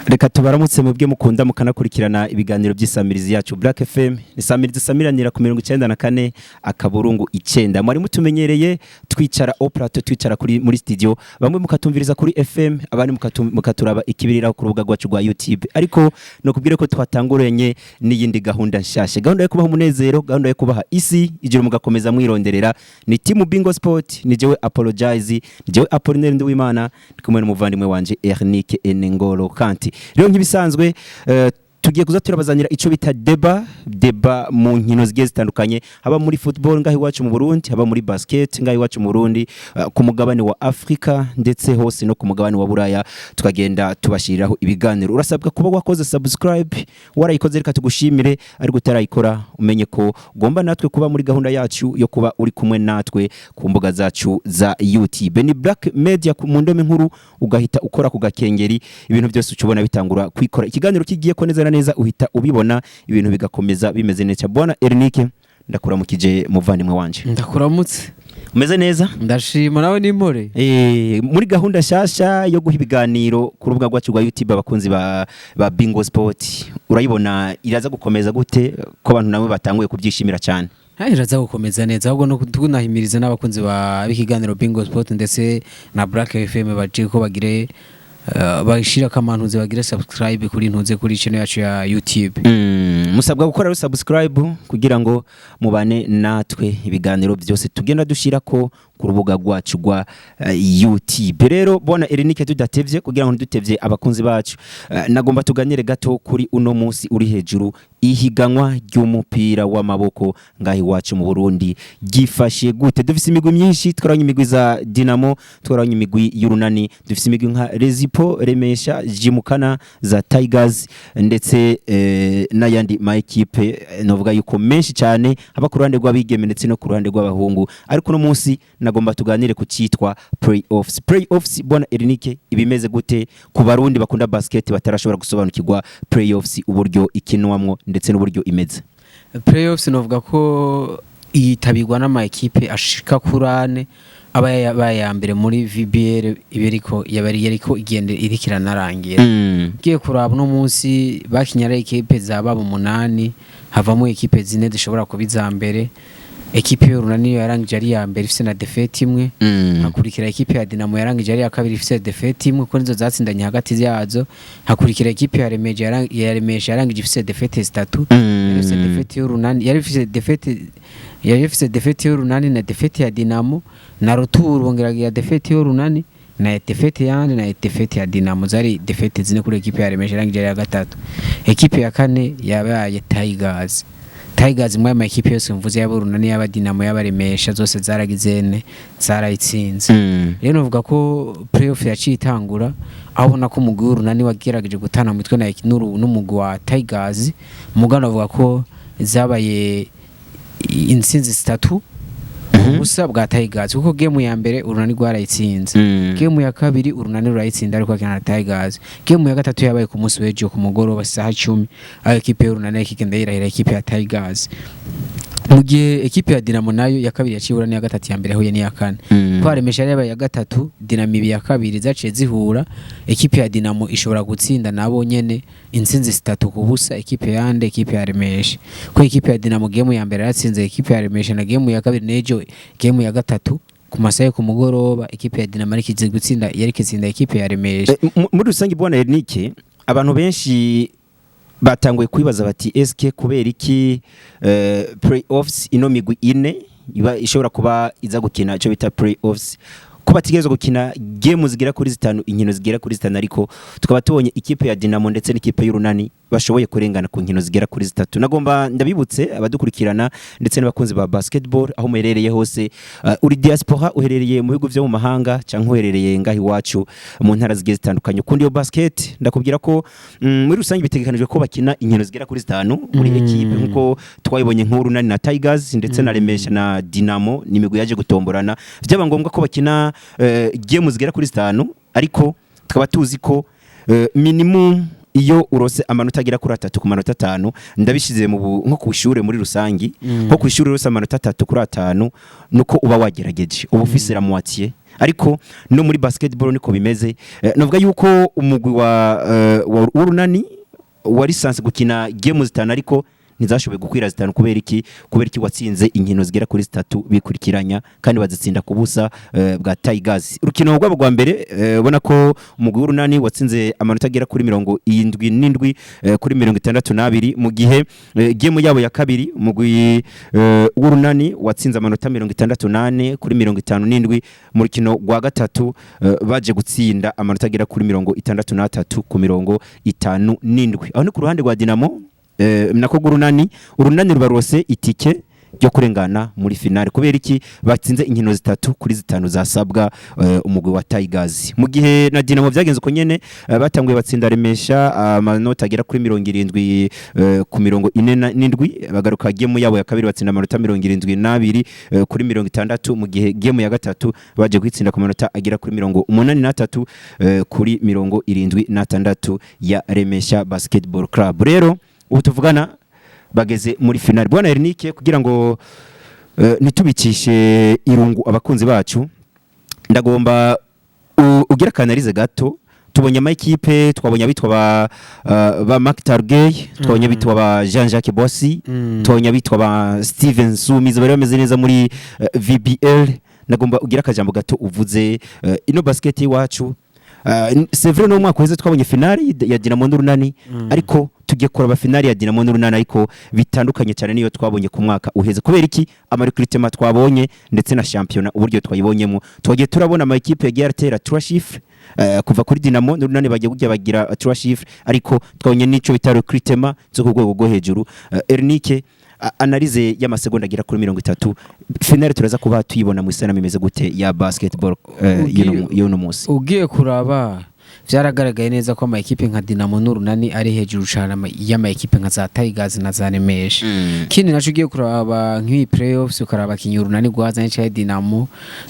Reka tubaramutse mubwe mukunda mukanakurikirana ibiganiro by'isamirizi yacu Black FM. Isamirizi samiranira ku 94 akaburungu 9. Mwari mutumenyereye twicara operato twicara kuri muri studio, bamwe mukatumviriza kuri FM, abandi mukaturaba ikibirira ku rubuga rwacu rwa YouTube. Ariko no kubwire ko twatanguranye n'iyindi gahunda nshashe. Gahunda yo kubaha umunezero, gahunda yo kubaha isi, ijuru mugakomeza mwironderera. Ni Team Bingo Sport, ni jewe Apologize, ni jewe Apollinaire Nduwimana, ndikumwe n'umuvandimwe wanje Ernike Enengolo Kanti. Rero nkibisanzwe tugiye kuza turabazanira ico bita deba mu nkino zigiye zitandukanye, haba muri football ngaho iwacu mu Burundi, haba muri basket ngaho iwacu mu Burundi, ku mugabane wa Afrika ndetse hose no ku mugabane wa Buraya. Tukagenda tubashiriraho ibiganiro. Urasabwa kuba wakoze subscribe, warayikoze reka tugushimire, ari gutarayikora umenye ko ugomba natwe kuba muri gahunda yacu yo kuba uri kumwe natwe ku mbuga zacu za YouTube. Ni Black Media mu ndome nkuru, ugahita ukora ku gakengeri, ibintu byose ucubona bitangura kwikora. Ikiganiro kigiye ko neza uhita ubibona, ibintu bigakomeza bimeze neza. Bwana Ernike, ndakuramukije muvandimwe wanje. Ndakuramutse. Umeze neza? Ndashima, nawe ni mpore. Muri gahunda shasha yo guha ibiganiro ku rubuga rwacu rwa YouTube abakunzi ba Bingo Sport, urayibona iraza gukomeza gute ko abantu nabo batanguye kubyishimira cyane? Iraza gukomeza neza, ahubwo no tunahimiriza n'abakunzi ba bikiganiro Bingo Sport ndetse na Black FM baje ko bagire bashira kamantuze bagira subscribe kuri ntuze kuri channel yacu ya YouTube. Musabwa gukora subscribe kugira ngo mubane natwe ibiganiro byose tugenda dushira ko ku rubuga rwacu rwa YouTube. Rero bona Ernike, tudatevye kugira ngo dutevye abakunzi bacu, nagomba tuganire gato kuri uno munsi uri hejuru, ihiganwa ry'umupira w'amaboko ngahi iwacu mu Burundi gifashe gute. Dufise imigwi myinshi, twaranye imigwi za Dinamo, twaranye imigwi y'Urunani, dufise imigwi nka Rezipo, Remesha, Jimukana, za Tigers ndetse n'ayandi ma equipe novuga yuko menshi cyane, haba ku ruhande rw'abigeme ndetse no ku ruhande rw'abahungu. Ariko no munsi nagomba tuganire ku cyitwa playoffs. Playoffs bwana Ernike, ibimeze gute ku barundi bakunda basket batarashobora gusobanukirwa playoffs uburyo ikinwamwo ndetse n'uburyo imeze? Playoffs novuga ko itabirwa n'ama equipe ashika kurane, abaya mbere muri VBL ibiriko yariko igende irikirana rangira. Giye kuraba no munsi bakinyara equipe zaba mu 8, havamo equipe zine zishobora kubiza mbere. Equipe y'Urunani yarangije ari ya mbere ifise na defete imwe, hakurikira equipe ya Dinamo yarangije ari ya kabiri ifise defete imwe, ko nizo zatsindanye hagati yazo. Hakurikira equipe ya Remesha yarangije ifise defete 3, ifise defete y'Urunani, yari ifise defete y'Urunani na defete ya Dinamo, na retour bongeragira defete y'Urunani na defete yandi na defete ya Dinamo, zari defete zine kuri equipe ya Remesha yarangije ari ya gatatu. Equipe ya kane yabaye Tigers mwa ma equipe yose mvuze y'Urunani y'aba Dinamo y'abaremesha zose zaragizene zarayitsinze. Rero novuga ko playoff yacitangura, abona ko umugwi w'Urunani wagerageje gutana mitwe na n'umugwi wa Tigers, mugano avuga ko zabaye insinzi 3 ubusa bwa Tigers, kuko game ya mbere Urunani rwarayitsinze, game ya kabiri Urunani rurayitsinda ariko akina Tigers, game ya gatatu yabaye ku munsi w'ejo ku mugoroba saha 10, aho equipe y'Urunani ikigenda yirahira equipe ya Tigers. Mugiye equipe ya Dinamo nayo ya kabiri yaciye Urunani ya gatatu, ya mbere aho ye ni ya kane. Kwa Remesha yabaye ya gatatu, Dinamo ya kabiri zaciye zihura, equipe ya Dinamo ishobora gutsinda nabo nyene insinzi 3 kubusa equipe yande equipe ya Remesha. Ko equipe ya Dinamo game ya mbere yatsinze equipe ya Remesha, na game ya kabiri nejo game ya gatatu ku masaye ku mugoroba equipe ya Dinamo ikize gutsinda yerekezinda equipe ya Remesha. Muri rusangi bwana Ernike, abantu benshi batanguye kwibaza bati eske kubera iki playoffs ino migwi ine iba ishobora kuba iza gukina cyo bita playoffs, ko batigeze gukina game zigera kuri 5, inkino zigera kuri 5, ariko tukaba tubonye ikipe ya Dinamo ndetse n'ikipe y'Urunani bashoboye kurengana ku nkino zigera kuri 3. Nagomba ndabibutse abadukurikirana ndetse n'abakunzi ba basketball aho muherereye hose, uri diaspora, uherereye mu bihugu byo mu mahanga cyangwa uherereye ngahi iwacu mu ntara zigiye zitandukanye, kundi yo basket ndakubwira ko muri rusange bitegekanijwe ko bakina inkino zigera kuri 5 muri equipe, nkuko twayibonye nk'Urunani na Tigers ndetse na Remesha na Dinamo n'imigwi yaje gutomborana, byaba ngombwa ko bakina game zigera kuri 5, ariko tukaba tuzi ko minimum iyo urose amanota agira kuri 3 ku manota 5, ndabishize mu nko kushure muri rusangi, nko kwishure rose amanota 3 kuri 5, nuko uba wagerageje uba ufise la moitié ariko no muri basketball niko bimeze. Novuga yuko umugwi wa urunani wa lisansi gukina game zitanu ariko ntizashoboye gukwira zitanu kubera iki watsinze inkino zigera kuri 3 bikurikiranya kandi bazitsinda kubusa bwa Tigers. Urukino rwabo rwa mbere ubona ko umugwi w'urunani watsinze amanota agera kuri 77 kuri 62 mu gihe game yabo ya kabiri umugwi w'urunani watsinze amanota 68 kuri 57 mu rukino rwa gatatu baje gutsinda amanota agera kuri 63 ku 57. Aho ni ku ruhande rwa Dinamo nako urunani rubarose itike ryo kurengana muri finale kubera iki batsinze inkino zitatu kuri zitanu zasabwa umugwi wa Tigers. Mu gihe na Dinamo byagenze uko nyene batanguye batsinda Remesha amanota agera kuri 70 ku 47 bagaruka game yabo ya kabiri batsinda amanota 72 kuri 60 mu gihe game ya gatatu baje kwitsinda ku manota agera kuri 83 kuri 76 ya Remesha Basketball Club. Rero ubu tuvugana bageze muri finale. Bwana Ernike, kugira ngo nitubikishe irungu abakunzi bacu, ndagomba ugira kanalize gato. Tubonye ama equipe, twabonye abitwa ba Mark Targey, twabonye abitwa ba Jean-Jacques Bossy, twabonye abitwa ba Steven Sumiza bari bameze neza muri VBL. Ndagomba ugira akajambo gato uvuze ino basket iwacu. C'est vrai no mwaka weze twabonye finale ya Dinamo n'urunani ariko tugiye kuraba finale ya Dinamo n'urunani ariko bitandukanye cyane niyo twabonye ku mwaka uheze kubera iki amarecruitment twabonye ndetse na championnat uburyo twayibonyemo twagiye turabona ama equipe yagiye atera 3 chiffres kuva kuri Dinamo n'urunani bagiye kujya bagira 3 chiffres ariko twabonye nico bita recruitment zo ku rwego rwo hejuru. Ernike, analize y'amasegonda agira kuri 30 finale turaza kuba tuyibona mu isana mimeze gute ya basketball y'uno munsi. Ugiye kuraba byaragaragaye neza ko ama equipe nka Dinamo n'urunani ari hejuru cyane y'ama equipe nka za Tigers na za Remesha. Kindi naco ugiye kuraba nk'iyi playoffs ukaraba kinyurunani gwazanye cya Dinamo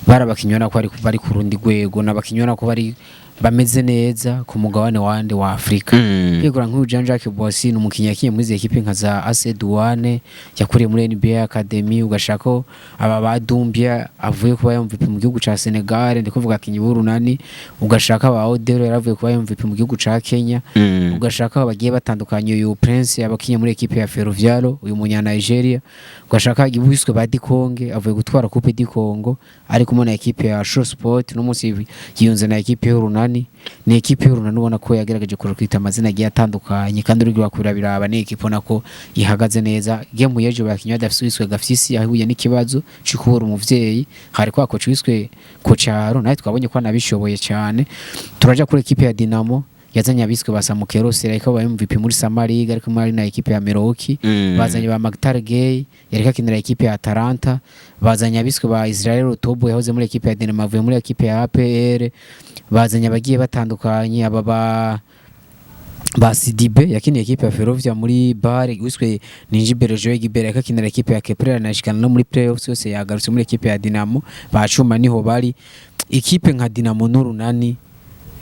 barabakinyona ko bari ku rundi rwego n'abakinyona ko bari bameze neza ku mugabane wande wa Afrika. Yegura nk'u Jean-Jacques Bossy n'umukinnyi yakiye muri equipe nka za AC Douane yakuriye muri NBA Academy ugashako aba badumbya avuye kuba MVP mu gihugu ca Senegal ndiko vuga kinyi burunani ugashaka aba Odero yaravuye kuba MVP mu gihugu ca Kenya ugashaka abagiye batandukanye uyu Prince yabakiye muri equipe ya Ferroviaro uyu munya Nigeria ugashaka ibwiswe ba Dikonge avuye gutwara coupe du Congo ari kumwe na equipe ya Show Sport no munsi yiyunze na equipe y'urunani. Ni equipe y'urunani ubona ko yagerageje kurukita amazina agiye atandukanye kandi uri gwakwira biraba ni equipe nako ihagaze neza. Game yejo bakinywa dafiswe gafyisi ahuye n'ikibazo cikubura umuvyeyi hari kwa coach wiswe Kocharo naye twabonye ko nabishoboye cyane. Turaja kuri equipe ya Dinamo yazanye abiswe basamukero sera iko ba MVP muri Samariga ariko muri na equipe ya Meroki bazanye ba Magtar Gay yareka kinira equipe ya Atalanta bazanye abiswe ba Israel Otobo yahoze muri equipe ya Dinamo avuye muri equipe ya APR bazanye abagiye batandukanye aba ba Sidibe yakiniye equipe ya Ferrovia muri Bar wiswe Ninjibere Joe Gibere yaka kinira equipe ya Kepler na shikana no muri playoffs yose yagarutse muri equipe ya Dinamo bacuma niho bari equipe nka Dinamo n'urunani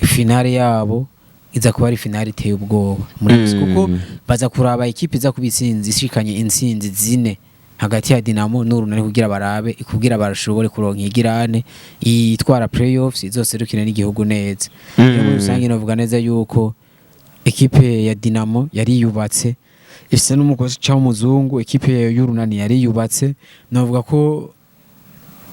finale yabo iza kuba ari finale iteye ubwoba muri kuko baza kuraba equipe iza kubitsinzi ishikanye intsinzi zine hagati ya Dinamo n'urunani kugira barabe kugira barashobore kuronka igirane itwara playoffs zose rukina n'igihugu neza. Muri rusange novuga neza yuko equipe ya Dinamo yari yubatse ifise n'umugozi cy'umuzungu equipe y'urunani yari yubatse novuga ko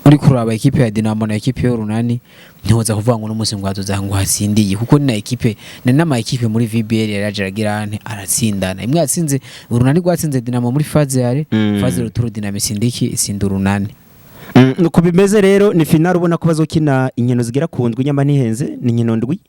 uri kuraba equipe ya Dinamo na equipe y'urunani ntihoza kuvuga ngo n'umunsi ngwazo zangu hasindiye kuko ni na equipe n'ama equipe muri VBL yarajagirane aratsindana imwe yatsinze urunani gwatsinze Dinamo muri phase yare phase ruturu Dinamo sindiki isinda urunani. Nuko bimeze rero ni finale ubona ko bazokina inkino zigera ku ndwi nyama nihenze ni inkino ndwi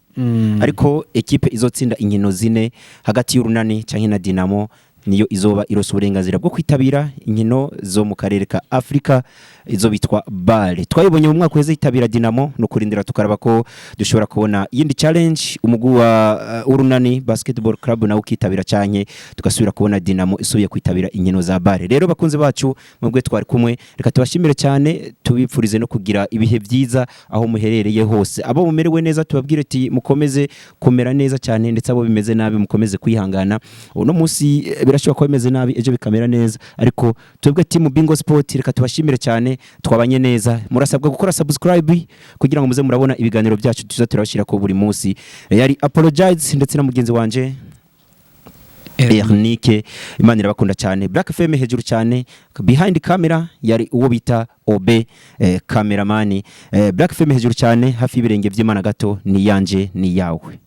ariko equipe izotsinda inkino zine hagati y'urunani canke na Dinamo niyo izoba irose uburenganzira bwo kwitabira inkino zo mu karere ka Afrika izo bitwa BAL. Twayibonye mu mwaka weze itabira Dinamo no kurindira tukaraba ko dushobora kubona yindi challenge umugwi wa urunani Basketball Club na ukitabira canke tugasubira kubona Dinamo isubiye kwitabira inkino za BAL. Rero bakunze bacu mubwe twari kumwe reka tubashimire cyane tubipfurize no kugira ibihe byiza aho muherereye hose. Abo mumerewe neza tubabwire ati mukomeze kumera neza cyane ndetse abo bimeze nabi mukomeze kwihangana. Uno munsi birashobora kuba bimeze nabi ejo bikamera neza, ariko twebwe team Bingo Sport reka tubashimire cyane, twabanye neza. Murasabwa gukora subscribe kugira ngo muze murabona ibiganiro byacu tuza turabashira ko buri munsi. Yari apologize ndetse na mugenzi wanje Ernike, Imana irabakunda cyane. Black FM hejuru cyane, behind camera yari uwo bita Obe cameraman. Black FM hejuru cyane, hafi y'ibirenge by'Imana gato, ni yanje ni yawe.